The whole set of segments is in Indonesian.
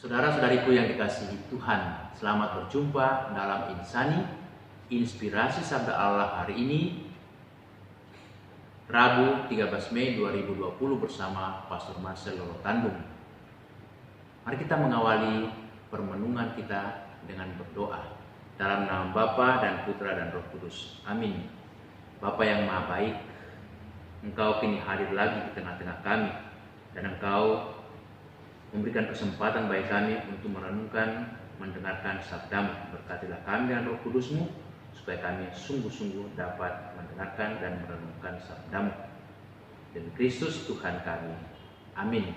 Saudara-saudariku yang dikasihi Tuhan, selamat berjumpa dalam Insani, Inspirasi Sabda Allah hari ini, Rabu 13 Mei 2020 bersama Pastor Marcel Lolotandung. Mari kita mengawali permenungan kita dengan berdoa. Dalam nama Bapa dan Putra dan Roh Kudus. Amin. Bapa yang Maha Baik, Engkau kini hadir lagi di tengah-tengah kami, dan Engkau memberikan kesempatan bagi kami untuk merenungkan, mendengarkan sabda-Mu. Berkatilah kami dengan Roh Kudus-Mu, supaya kami sungguh-sungguh dapat mendengarkan dan merenungkan sabda-Mu. Demi Kristus Tuhan kami. Amin.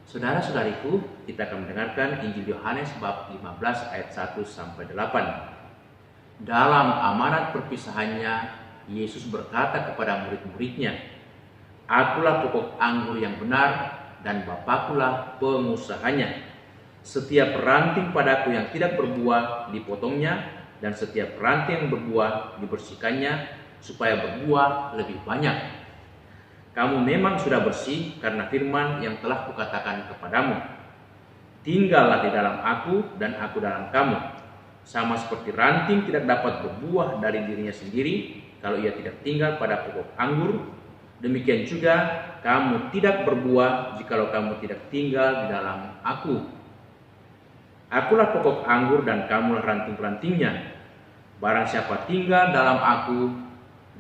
Saudara-saudariku, kita akan mendengarkan Injil Yohanes bab 15 ayat 1 sampai 8. Dalam amanat perpisahannya, Yesus berkata kepada murid-muridnya, "Akulah pokok anggur yang benar, dan Bapakulah pengusahanya. Setiap ranting padaku yang tidak berbuah dipotongnya, dan setiap ranting yang berbuah dibersihkannya, supaya berbuah lebih banyak. Kamu memang sudah bersih karena firman yang telah kukatakan kepadamu. Tinggallah di dalam aku dan aku dalam kamu. Sama seperti ranting tidak dapat berbuah dari dirinya sendiri kalau ia tidak tinggal pada pokok anggur, demikian juga kamu tidak berbuah jikalau kamu tidak tinggal di dalam aku. Akulah pokok anggur dan kamulah ranting-rantingnya. Barang siapa tinggal dalam aku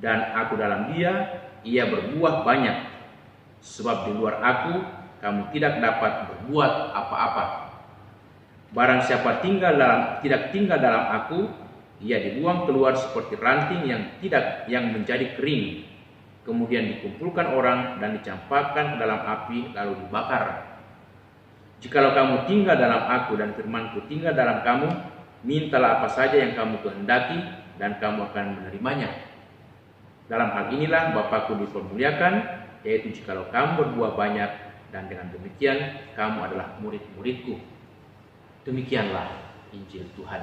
dan aku dalam dia, ia berbuah banyak. Sebab di luar aku, kamu tidak dapat berbuat apa-apa. Barang siapa tidak tinggal dalam aku, ia dibuang keluar seperti ranting yang menjadi kering, kemudian dikumpulkan orang dan dicampakkan ke dalam api lalu dibakar. Jikalau kamu tinggal dalam aku dan firmanku tinggal dalam kamu, mintalah apa saja yang kamu kehendaki dan kamu akan menerimanya. Dalam hal inilah Bapakku dipermuliakan, yaitu jikalau kamu berbuah banyak, dan dengan demikian kamu adalah murid-muridku." Demikianlah Injil Tuhan.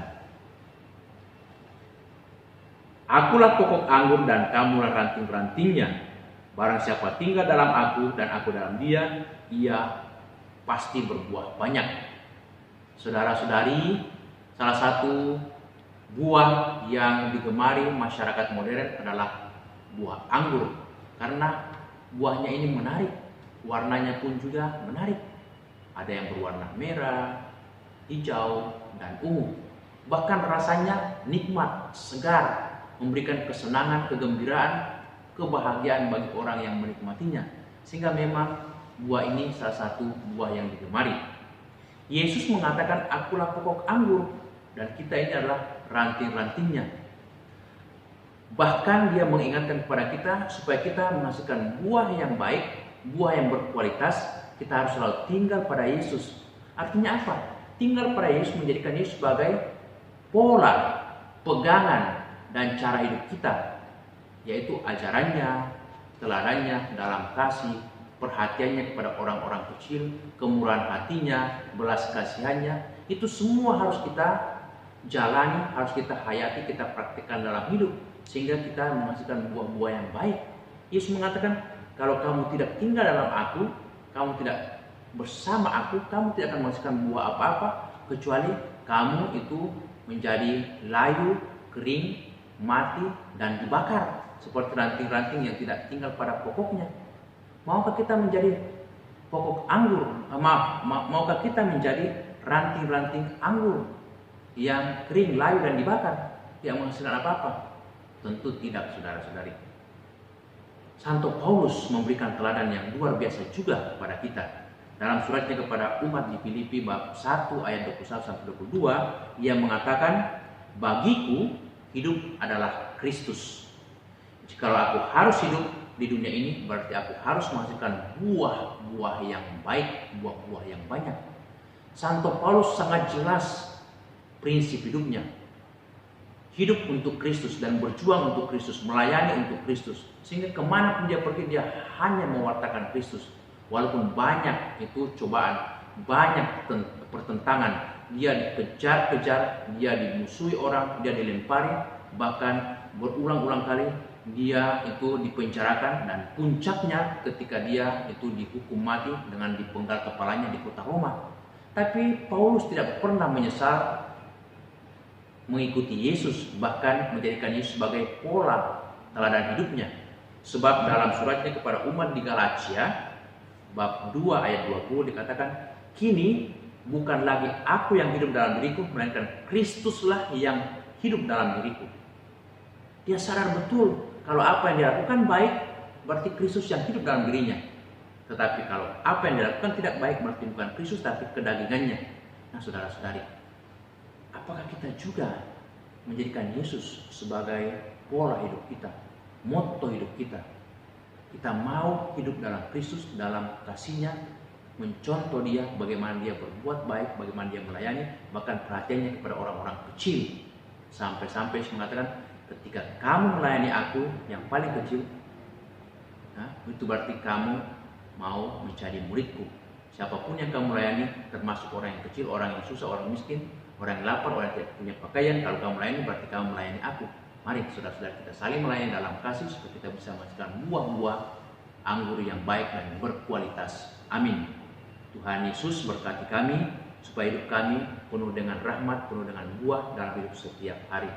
Akulah pokok anggur dan kamulah ranting-rantingnya. Barang siapa tinggal dalam aku dan aku dalam dia, ia pasti berbuah banyak. Saudara-saudari, salah satu buah yang digemari masyarakat modern adalah buah anggur, karena buahnya ini menarik, warnanya pun juga menarik. Ada yang berwarna merah, hijau, dan ungu. Bahkan rasanya nikmat, segar, memberikan kesenangan, kegembiraan, kebahagiaan bagi orang yang menikmatinya. Sehingga memang buah ini salah satu buah yang digemari. Yesus mengatakan, "Akulah pokok anggur, dan kita ini adalah ranting-rantingnya." Bahkan dia mengingatkan kepada kita supaya kita menghasilkan buah yang baik, buah yang berkualitas. Kita harus selalu tinggal pada Yesus. Artinya apa? Tinggal pada Yesus menjadikan Yesus sebagai pola, pegangan, dan cara hidup kita, yaitu ajarannya, teladannya dalam kasih, perhatiannya kepada orang-orang kecil, kemurahan hatinya, belas kasihannya. Itu semua harus kita jalani, harus kita hayati, kita praktikkan dalam hidup, sehingga kita menghasilkan buah-buah yang baik. Yesus mengatakan, kalau kamu tidak tinggal dalam aku, kamu tidak bersama aku, kamu tidak akan menghasilkan buah apa-apa, kecuali kamu itu menjadi layu, kering, mati, dan dibakar, seperti ranting-ranting yang tidak tinggal pada pokoknya. Maukah kita menjadi pokok anggur? Maukah kita menjadi ranting-ranting anggur yang kering, layu, dan dibakar, tidak menghasilkan apa-apa? Tentu tidak, saudara-saudari. Santo Paulus memberikan teladan yang luar biasa juga kepada kita. Dalam suratnya kepada umat di Filipi bab 1 ayat 21-22, ia mengatakan, "Bagiku hidup adalah Kristus. Jikalau aku harus hidup di dunia ini, berarti aku harus menghasilkan buah-buah yang baik, buah-buah yang banyak." Santo Paulus sangat jelas prinsip hidupnya. Hidup untuk Kristus dan berjuang untuk Kristus, melayani untuk Kristus. Sehingga kemana pun dia pergi, dia hanya mewartakan Kristus. Walaupun banyak itu cobaan, banyak pertentangan, dia dikejar-kejar, dia dimusuhi orang, dia dilempari, bahkan berulang-ulang kali dia itu dipenjarakan, dan puncaknya ketika dia itu dihukum mati dengan dipenggal kepalanya di kota Roma. Tapi Paulus tidak pernah menyesal mengikuti Yesus, bahkan menjadikan Yesus sebagai pola teladan hidupnya. Sebab dalam suratnya kepada umat di Galatia, bab 2 ayat 20 dikatakan, kini bukan lagi aku yang hidup dalam diriku, melainkan Kristuslah yang hidup dalam diriku. Dia sadar betul kalau apa yang dilakukan baik, berarti Kristus yang hidup dalam dirinya. Tetapi kalau apa yang dilakukan tidak baik, berarti bukan Kristus tapi kedagingannya. Nah saudara-saudari, apakah kita juga menjadikan Yesus sebagai pola hidup kita, motto hidup kita? Kita mau hidup dalam Kristus, dalam kasih-Nya, mencontoh Dia, bagaimana Dia berbuat baik, bagaimana Dia melayani, bahkan perhatiannya kepada orang-orang kecil. Sampai-sampai mengatakan, ketika kamu melayani aku yang paling kecil, itu berarti kamu mau menjadi muridku. Siapapun yang kamu layani, termasuk orang yang kecil, orang yang susah, orang miskin, orang yang lapar, orang yang tidak punya pakaian, kalau kamu melayani berarti kamu melayani aku. Mari saudara-saudara kita saling melayani dalam kasih supaya kita bisa menghasilkan buah-buah anggur yang baik dan berkualitas. Amin. Tuhan Yesus berkati kami supaya hidup kami penuh dengan rahmat, penuh dengan buah dalam hidup setiap hari.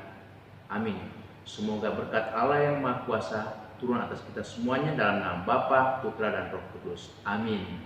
Amin. Semoga berkat Allah yang Maha Kuasa turun atas kita semuanya dalam nama Bapa, Putra, dan Roh Kudus. Amin.